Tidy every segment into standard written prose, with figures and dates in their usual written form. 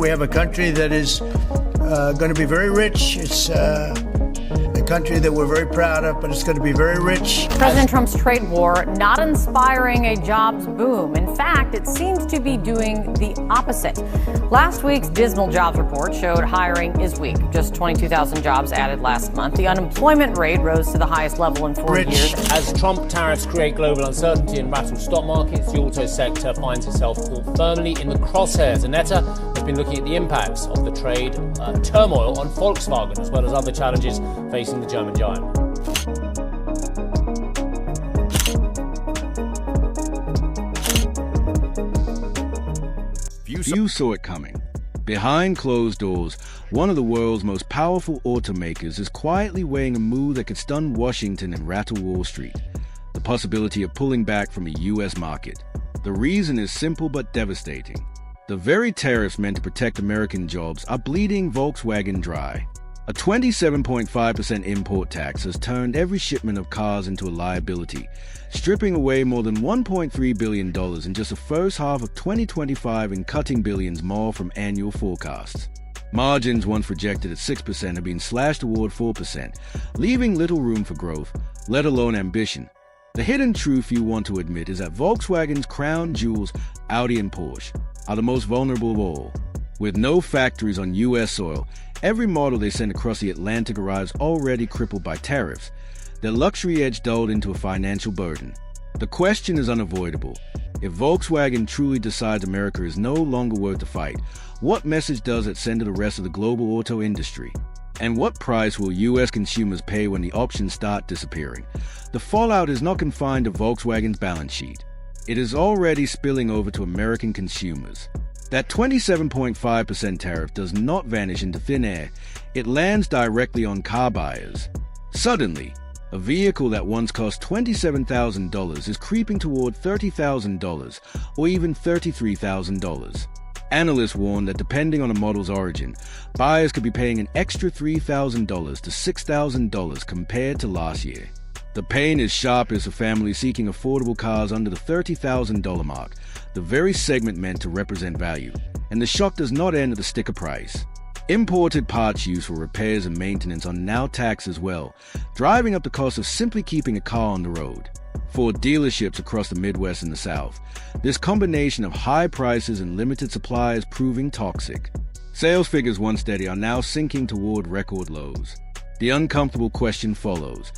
We have a country that is going to be very rich. It's a country that we're very proud of, but it's going to be very rich. President Trump's trade war not inspiring a jobs boom. In fact, it seems to be doing the opposite. Last week's dismal jobs report showed hiring is weak. Just 22,000 jobs added last month. The unemployment rate rose to the highest level in 4 years. As Trump tariffs create global uncertainty and rattle stock markets, the auto sector finds itself caught firmly in the crosshairs. Annetta has been looking at the impacts of the trade turmoil on Volkswagen, as well as other challenges facing the German giant. Few saw it coming. Behind closed doors, one of the world's most powerful automakers is quietly weighing a move that could stun Washington and rattle Wall Street: the possibility of pulling back from the U.S. market. The reason is simple but devastating. The very tariffs meant to protect American jobs are bleeding Volkswagen dry. A 27.5% import tax has turned every shipment of cars into a liability, stripping away more than $1.3 billion in just the first half of 2025 and cutting billions more from annual forecasts. Margins once projected at 6% have been slashed toward 4%, leaving little room for growth, let alone ambition. The hidden truth you want to admit is that Volkswagen's crown jewels, Audi and Porsche, are the most vulnerable of all. With no factories on U.S. soil, every model they send across the Atlantic arrives already crippled by tariffs, their luxury edge dulled into a financial burden. The question is unavoidable. If Volkswagen truly decides America is no longer worth the fight, what message does it send to the rest of the global auto industry? And what price will U.S. consumers pay when the options start disappearing? The fallout is not confined to Volkswagen's balance sheet. It is already spilling over to American consumers. That 27.5% tariff does not vanish into thin air. It lands directly on car buyers. Suddenly, a vehicle that once cost $27,000 is creeping toward $30,000 or even $33,000. Analysts warn that depending on a model's origin, buyers could be paying an extra $3,000 to $6,000 compared to last year. The pain is sharpest for families seeking affordable cars under the $30,000 mark, the very segment meant to represent value. And the shock does not end at the sticker price. Imported parts used for repairs and maintenance are now taxed as well, driving up the cost of simply keeping a car on the road. For dealerships across the Midwest and the South, this combination of high prices and limited supply is proving toxic. Sales figures once steady are now sinking toward record lows. The uncomfortable question follows.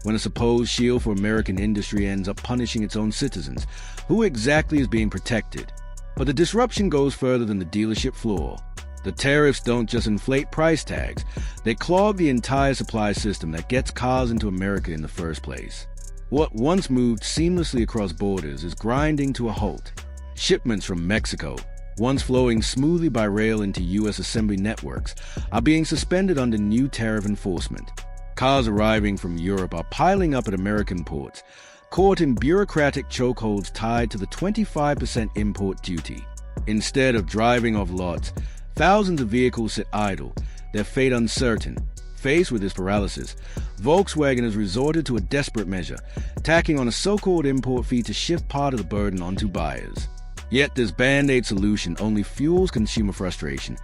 When a supposed shield for American industry ends up punishing its own citizens, who exactly is being protected? But the disruption goes further than the dealership floor. The tariffs don't just inflate price tags, they clog the entire supply system that gets cars into America in the first place. What once moved seamlessly across borders is grinding to a halt. Shipments from Mexico, once flowing smoothly by rail into U.S. assembly networks, are being suspended under new tariff enforcement. Cars arriving from Europe are piling up at American ports, caught in bureaucratic chokeholds tied to the 25% import duty. Instead of driving off lots, thousands of vehicles sit idle, their fate uncertain. Faced with this paralysis, Volkswagen has resorted to a desperate measure, tacking on a so-called import fee to shift part of the burden onto buyers. Yet this band-aid solution only fuels consumer frustration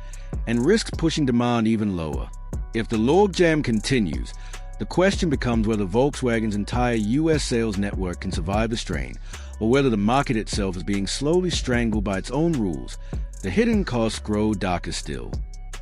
and risks pushing demand even lower. If the logjam continues, the question becomes whether Volkswagen's entire U.S. sales network can survive the strain, or whether the market itself is being slowly strangled by its own rules. The hidden costs grow darker still.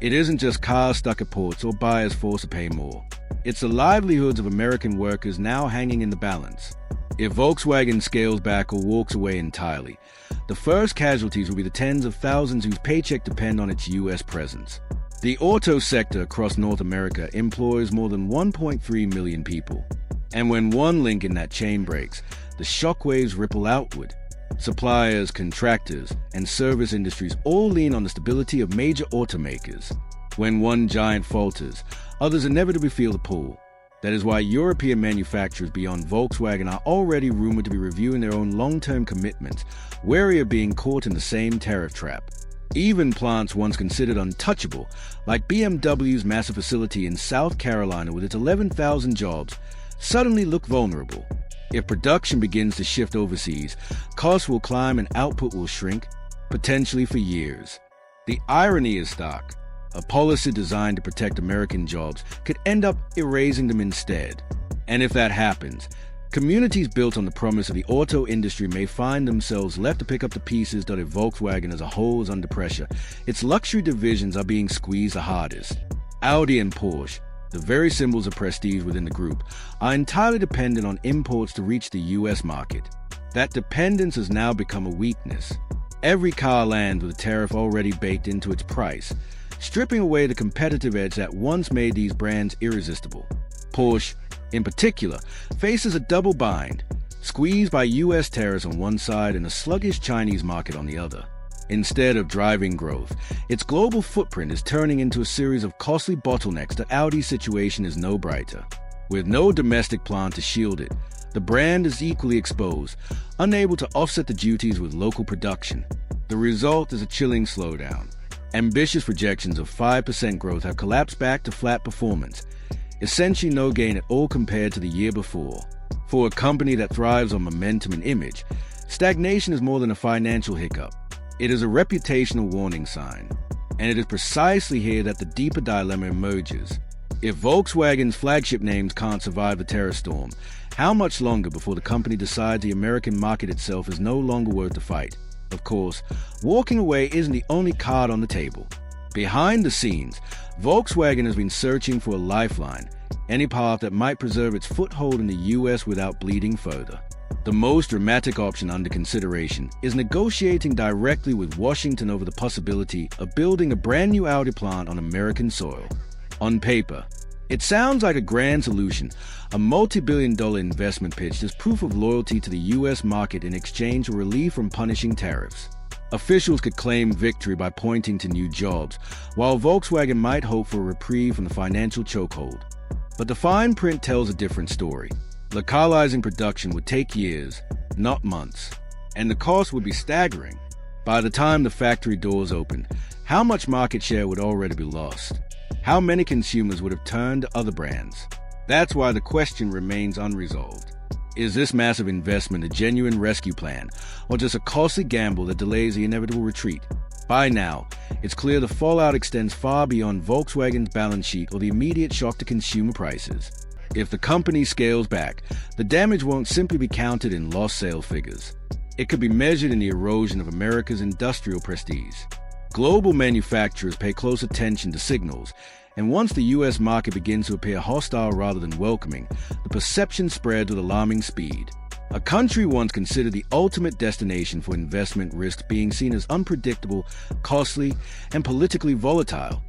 It isn't just cars stuck at ports or buyers forced to pay more. It's the livelihoods of American workers now hanging in the balance. If Volkswagen scales back or walks away entirely, the first casualties will be the tens of thousands whose paycheck depend on its U.S. presence. The auto sector across North America employs more than 1.3 million people. And when one link in that chain breaks, the shockwaves ripple outward. Suppliers, contractors, and service industries all lean on the stability of major automakers. When one giant falters, others inevitably feel the pull. That is why European manufacturers beyond Volkswagen are already rumored to be reviewing their own long-term commitments, wary of being caught in the same tariff trap. Even plants once considered untouchable, like BMW's massive facility in South Carolina with its 11,000 jobs, suddenly look vulnerable. If production begins to shift overseas, costs will climb and output will shrink, potentially for years. The irony is stark. A policy designed to protect American jobs could end up erasing them instead. And if that happens, communities built on the promise of the auto industry may find themselves left to pick up the pieces that if Volkswagen as a whole is under pressure, its luxury divisions are being squeezed the hardest. Audi and Porsche, the very symbols of prestige within the group, are entirely dependent on imports to reach the U.S. market. That dependence has now become a weakness. Every car lands with a tariff already baked into its price, stripping away the competitive edge that once made these brands irresistible. Porsche, in particular, faces a double bind, squeezed by U.S. tariffs on one side and a sluggish Chinese market on the other. Instead of driving growth, its global footprint is turning into a series of costly bottlenecks that Audi's situation is no brighter. With no domestic plant to shield it, the brand is equally exposed, unable to offset the duties with local production. The result is a chilling slowdown. Ambitious projections of 5% growth have collapsed back to flat performance, essentially no gain at all compared to the year before. For a company that thrives on momentum and image, stagnation is more than a financial hiccup. It is a reputational warning sign. And it is precisely here that the deeper dilemma emerges. If Volkswagen's flagship names can't survive the tariff storm, how much longer before the company decides the American market itself is no longer worth the fight? Of course, walking away isn't the only card on the table. Behind the scenes, Volkswagen has been searching for a lifeline, any path that might preserve its foothold in the U.S. without bleeding further. The most dramatic option under consideration is negotiating directly with Washington over the possibility of building a brand new Audi plant on American soil. On paper, it sounds like a grand solution, a multi-billion-dollar investment pitched as proof of loyalty to the U.S. market in exchange for relief from punishing tariffs. Officials could claim victory by pointing to new jobs, while Volkswagen might hope for a reprieve from the financial chokehold. But the fine print tells a different story. Localizing production would take years, not months, and the cost would be staggering. By the time the factory doors opened, how much market share would already be lost? How many consumers would have turned to other brands? That's why the question remains unresolved. Is this massive investment a genuine rescue plan, or just a costly gamble that delays the inevitable retreat? By now, it's clear the fallout extends far beyond Volkswagen's balance sheet or the immediate shock to consumer prices. If the company scales back, the damage won't simply be counted in lost sales figures. It could be measured in the erosion of America's industrial prestige. Global manufacturers pay close attention to signals, and once the U.S. market begins to appear hostile rather than welcoming, the perception spreads with alarming speed. A country once considered the ultimate destination for investment risks being seen as unpredictable, costly, and politically volatile.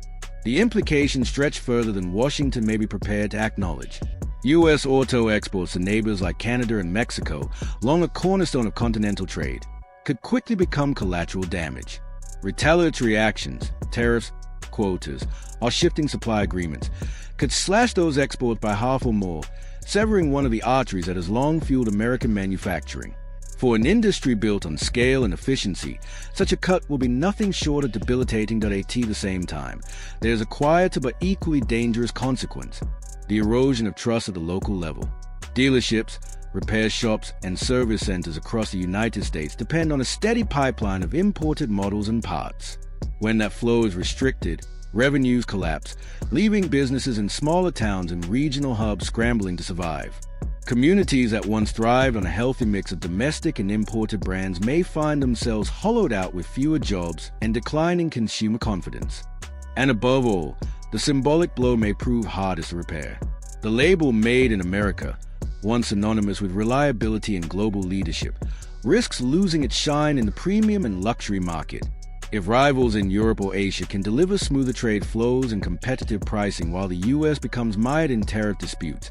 The implications stretch further than Washington may be prepared to acknowledge. U.S. auto exports to neighbors like Canada and Mexico, long a cornerstone of continental trade, could quickly become collateral damage. Retaliatory actions, tariffs, quotas, or shifting supply agreements could slash those exports by half or more, severing one of the arteries that has long fueled American manufacturing. For an industry built on scale and efficiency, such a cut will be nothing short of debilitating at the same time. There's a quieter but equally dangerous consequence: the erosion of trust at the local level. Dealerships, repair shops, and service centers across the United States depend on a steady pipeline of imported models and parts. When that flow is restricted, revenues collapse, leaving businesses in smaller towns and regional hubs scrambling to survive. Communities that once thrived on a healthy mix of domestic and imported brands may find themselves hollowed out with fewer jobs and declining consumer confidence. And above all, the symbolic blow may prove hardest to repair. The label "Made in America," once synonymous with reliability and global leadership, risks losing its shine in the premium and luxury market. If rivals in Europe or Asia can deliver smoother trade flows and competitive pricing while the U.S. becomes mired in tariff disputes,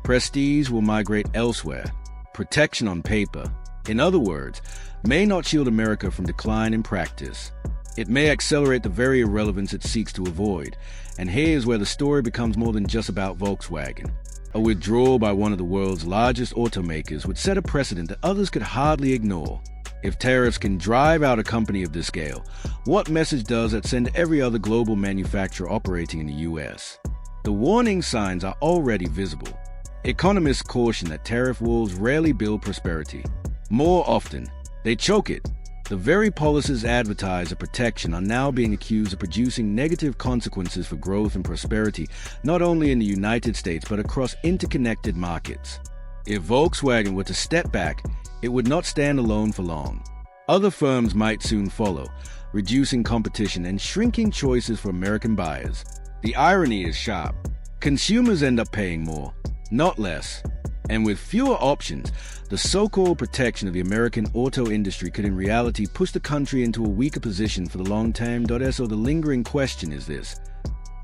prestige will migrate elsewhere. Protection on paper, in other words, may not shield America from decline in practice. It may accelerate the very irrelevance it seeks to avoid, and here's where the story becomes more than just about Volkswagen. A withdrawal by one of the world's largest automakers would set a precedent that others could hardly ignore. If tariffs can drive out a company of this scale, what message does that send every other global manufacturer operating in the U.S.? The warning signs are already visible. Economists caution that tariff walls rarely build prosperity. More often, they choke it. The very policies advertised as protection are now being accused of producing negative consequences for growth and prosperity, not only in the United States but across interconnected markets. If Volkswagen were to step back, it would not stand alone for long. Other firms might soon follow, reducing competition and shrinking choices for American buyers. The irony is sharp. Consumers end up paying more, not less. And with fewer options, the so-called protection of the American auto industry could in reality push the country into a weaker position for the long term. So the lingering question is this: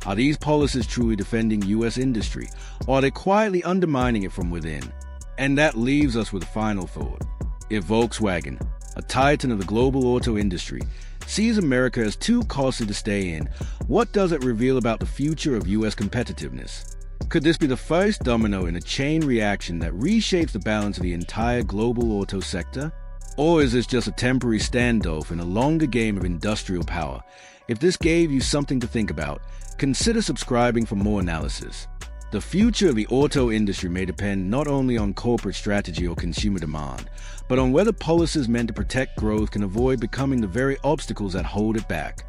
are these policies truly defending U.S. industry, or are they quietly undermining it from within? And that leaves us with a final thought. If Volkswagen, a titan of the global auto industry, sees America as too costly to stay in, what does it reveal about the future of U.S. competitiveness? Could this be the first domino in a chain reaction that reshapes the balance of the entire global auto sector? Or is this just a temporary standoff in a longer game of industrial power? If this gave you something to think about, consider subscribing for more analysis. The future of the auto industry may depend not only on corporate strategy or consumer demand, but on whether policies meant to protect growth can avoid becoming the very obstacles that hold it back.